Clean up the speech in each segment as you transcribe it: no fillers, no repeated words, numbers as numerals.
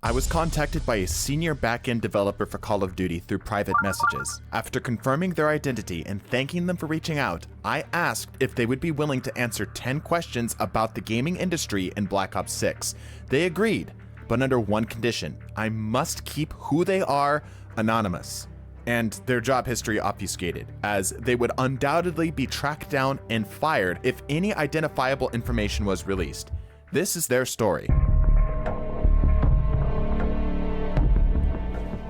I was contacted by a senior backend developer for Call of Duty through private messages. After confirming their identity and thanking them for reaching out, I asked if they would be willing to answer 10 questions about the gaming industry in Black Ops 6. They agreed, but under one condition: I must keep who they are anonymous and their job history obfuscated, as they would undoubtedly be tracked down and fired if any identifiable information was released. This is their story.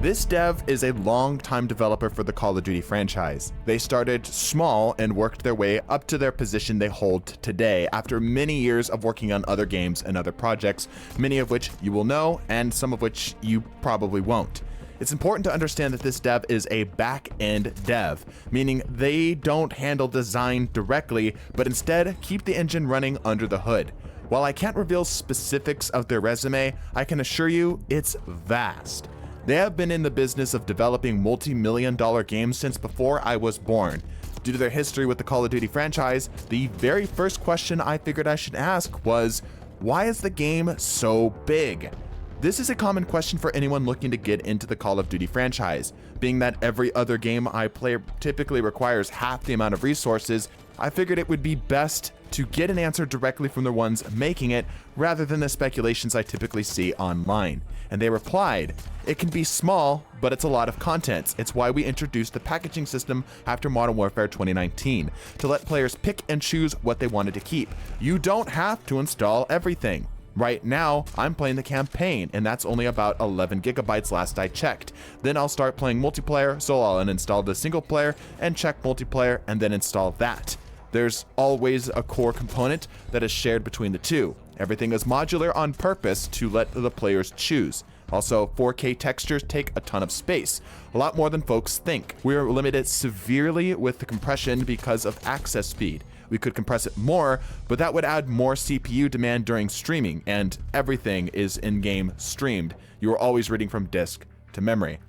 This dev is a long-time developer for the Call of Duty franchise. They started small and worked their way up to their position they hold today after many years of working on other games and other projects, many of which you will know and some of which you probably won't. It's important to understand that this dev is a back-end dev, meaning they don't handle design directly, but instead keep the engine running under the hood. While I can't reveal specifics of their resume, I can assure you it's vast. They have been in the business of developing multi-million-dollar games since before I was born. Due to their history with the Call of Duty franchise, the very first question I figured I should ask was, why is the game so big? This is a common question for anyone looking to get into the Call of Duty franchise. Being that every other game I play typically requires half the amount of resources, I figured it would be best to get an answer directly from the ones making it rather than the speculations I typically see online. And they replied, "It can be small, but it's a lot of content. It's why we introduced the packaging system after Modern Warfare 2019, to let players pick and choose what they wanted to keep. You don't have to install everything. Right now, I'm playing the campaign, and that's only about 11 gigabytes last I checked. Then I'll start playing multiplayer, so I'll uninstall the single player and check multiplayer and then install that. There's always a core component that is shared between the two. Everything is modular on purpose to let the players choose. Also, 4K textures take a ton of space, a lot more than folks think. We are limited severely with the compression because of access speed. We could compress it more, but that would add more CPU demand during streaming, and everything is in-game streamed. You are always reading from disk to memory.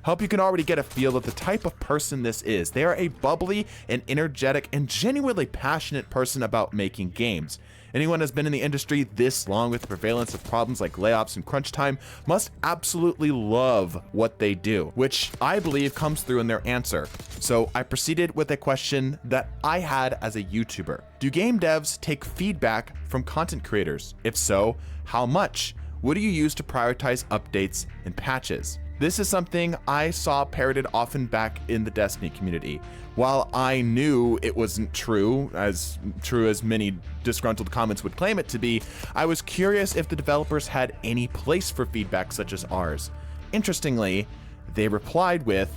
Hope you can already get a feel of the type of person this is. They are a bubbly and energetic and genuinely passionate person about making games. Anyone who has been in the industry this long with the prevalence of problems like layoffs and crunch time must absolutely love what they do, which I believe comes through in their answer. So I proceeded with a question that I had as a YouTuber. Do game devs take feedback from content creators? If so, how much? What do you use to prioritize updates and patches? This is something I saw parroted often back in the Destiny community. While I knew it wasn't true as many disgruntled comments would claim it to be, I was curious if the developers had any place for feedback such as ours. Interestingly, they replied with,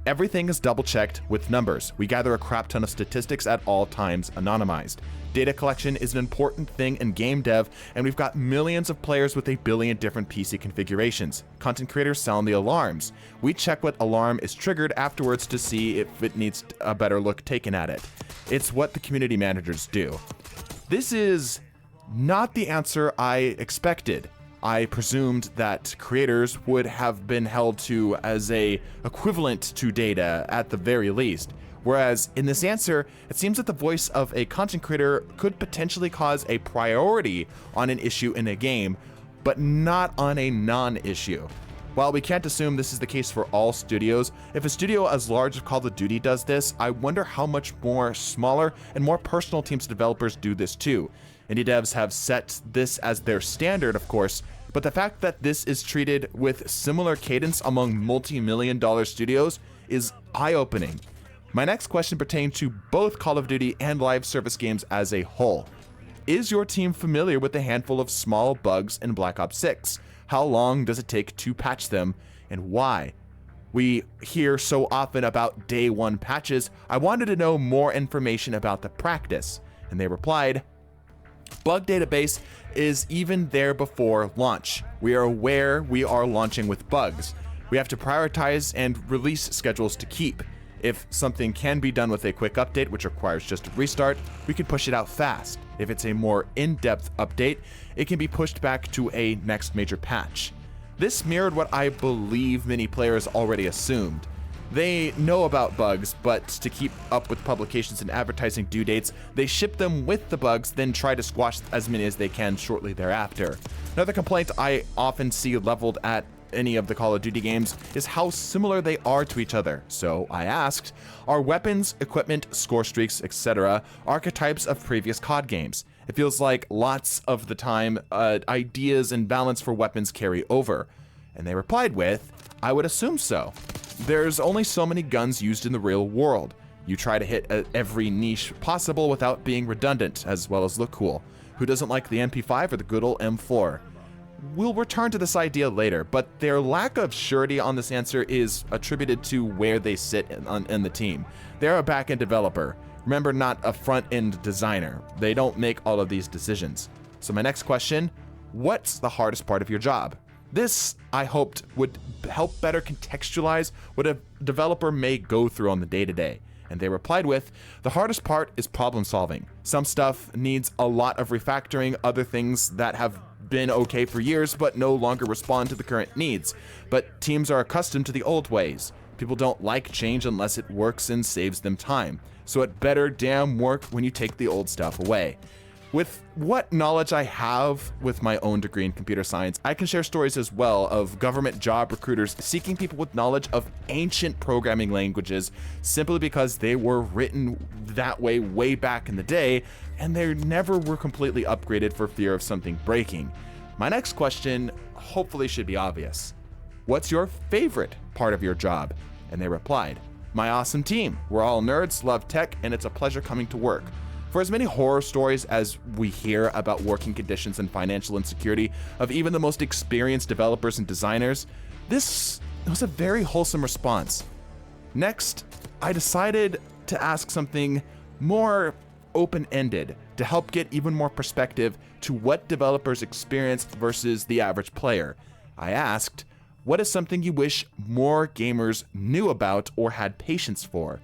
"Everything is double-checked with numbers. We gather a crap ton of statistics at all times, anonymized. Data collection is an important thing in game dev, and we've got millions of players with a billion different PC configurations. Content creators sound the alarms. We check what alarm is triggered afterwards to see if it needs a better look taken at it. It's what the community managers do." This is not the answer I expected. I presumed that creators would have been held to as a equivalent to data at the very least. Whereas in this answer, it seems that the voice of a content creator could potentially cause a priority on an issue in a game, but not on a non-issue. While we can't assume this is the case for all studios, if a studio as large as Call of Duty does this, I wonder how much more smaller and more personal teams of developers do this too. Indie devs have set this as their standard, of course, but the fact that this is treated with similar cadence among multi-million-dollar studios is eye-opening. My next question pertains to both Call of Duty and live service games as a whole. Is your team familiar with the handful of small bugs in Black Ops 6? How long does it take to patch them, and why? We hear so often about day one patches. I wanted to know more information about the practice, and they replied, "Bug database is even there before launch. We are aware we are launching with bugs. We have to prioritize and release schedules to keep. If something can be done with a quick update, which requires just a restart, we can push it out fast. If it's a more in-depth update, it can be pushed back to a next major patch." This mirrored what I believe many players already assumed. They know about bugs, but to keep up with publications and advertising due dates, they ship them with the bugs, then try to squash as many as they can shortly thereafter. Another complaint I often see leveled at any of the Call of Duty games is how similar they are to each other. So I asked, are weapons, equipment, score streaks, etc. archetypes of previous COD games? It feels like lots of the time, ideas and balance for weapons carry over. And they replied with, I would assume so. There's only so many guns used in the real world. You try to hit every niche possible without being redundant, as well as look cool. Who doesn't like the MP5 or the good old M4? We'll return to this idea later, but their lack of surety on this answer is attributed to where they sit in the team. They're a back-end developer. Remember, not a front-end designer. They don't make all of these decisions. So my next question, what's the hardest part of your job? This, I hoped, would help better contextualize what a developer may go through on the day-to-day. And they replied with, the hardest part is problem solving. Some stuff needs a lot of refactoring, other things that have been okay for years but no longer respond to the current needs. But teams are accustomed to the old ways. People don't like change unless it works and saves them time. So it better damn work when you take the old stuff away. With what knowledge I have with my own degree in computer science, I can share stories as well of government job recruiters seeking people with knowledge of ancient programming languages simply because they were written that way back in the day, and they never were completely upgraded for fear of something breaking. My next question hopefully should be obvious. What's your favorite part of your job? And they replied, my awesome team. We're all nerds, love tech, and it's a pleasure coming to work. For as many horror stories as we hear about working conditions and financial insecurity of even the most experienced developers and designers, this was a very wholesome response. Next, I decided to ask something more open-ended to help get even more perspective to what developers experience versus the average player. I asked, what is something you wish more gamers knew about or had patience for?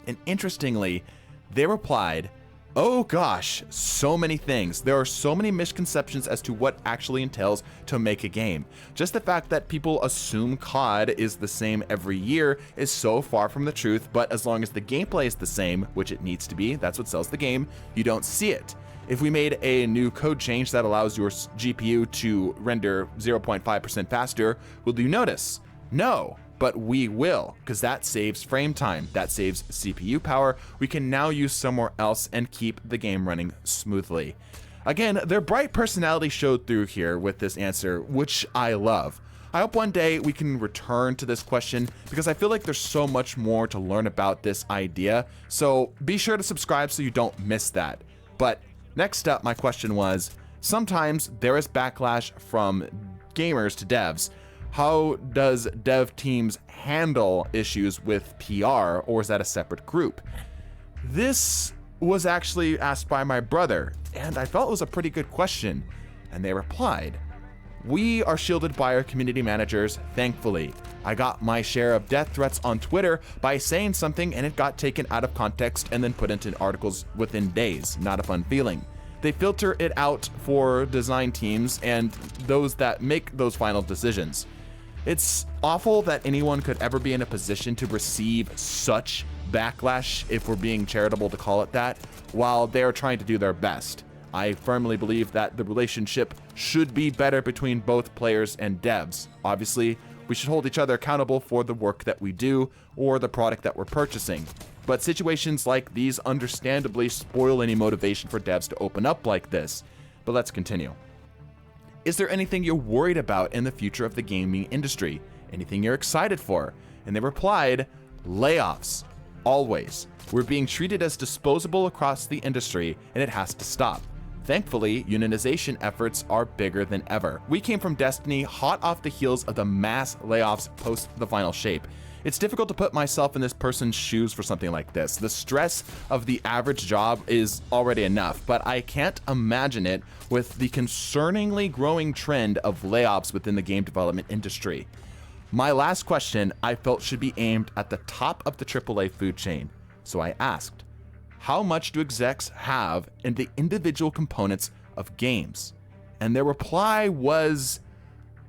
And interestingly, they replied, oh gosh, so many things. There are so many misconceptions as to what actually entails to make a game. Just the fact that people assume COD is the same every year is so far from the truth, but as long as the gameplay is the same, which it needs to be, that's what sells the game, you don't see it. If we made a new code change that allows your GPU to render 0.5% faster, will you notice? No. But we will, because that saves frame time, that saves CPU power. We can now use somewhere else and keep the game running smoothly. Again, their bright personality showed through here with this answer, which I love. I hope one day we can return to this question because I feel like there's so much more to learn about this idea. So be sure to subscribe so you don't miss that. But next up, my question was, sometimes there is backlash from gamers to devs. How does dev teams handle issues with PR, or is that a separate group? This was actually asked by my brother, and I felt it was a pretty good question. And they replied, we are shielded by our community managers, thankfully. I got my share of death threats on Twitter by saying something and it got taken out of context and then put into articles within days. Not a fun feeling. They filter it out for design teams and those that make those final decisions. It's awful that anyone could ever be in a position to receive such backlash, if we're being charitable to call it that, while they're trying to do their best. I firmly believe that the relationship should be better between both players and devs. Obviously, we should hold each other accountable for the work that we do or the product that we're purchasing. But situations like these understandably spoil any motivation for devs to open up like this. But let's continue. Is there anything you're worried about in the future of the gaming industry? Anything you're excited for? And they replied, layoffs. Always. We're being treated as disposable across the industry, and it has to stop. Thankfully, unionization efforts are bigger than ever. We came from Destiny hot off the heels of the mass layoffs post the final shape. It's difficult to put myself in this person's shoes for something like this. The stress of the average job is already enough, but I can't imagine it with the concerningly growing trend of layoffs within the game development industry. My last question I felt should be aimed at the top of the AAA food chain. So I asked, how much do execs have in the individual components of games? And their reply was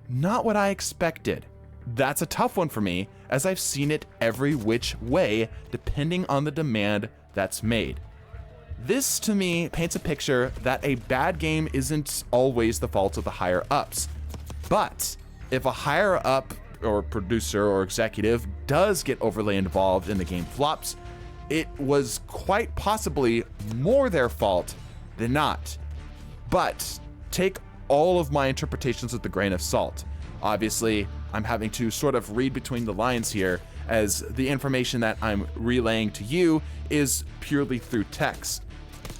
not what I expected. That's a tough one for me, as I've seen it every which way, depending on the demand that's made. This, to me, paints a picture that a bad game isn't always the fault of the higher ups. But if a higher up or producer or executive does get overly involved and the game flops, it was quite possibly more their fault than not. But take all of my interpretations with a grain of salt. Obviously, I'm having to sort of read between the lines here, as the information that I'm relaying to you is purely through text.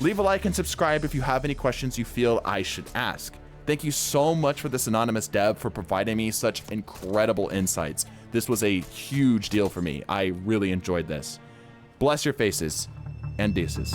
Leave a like and subscribe if you have any questions you feel I should ask. Thank you so much for this anonymous dev for providing me such incredible insights. This was a huge deal for me. I really enjoyed this. Bless your faces, and deuces.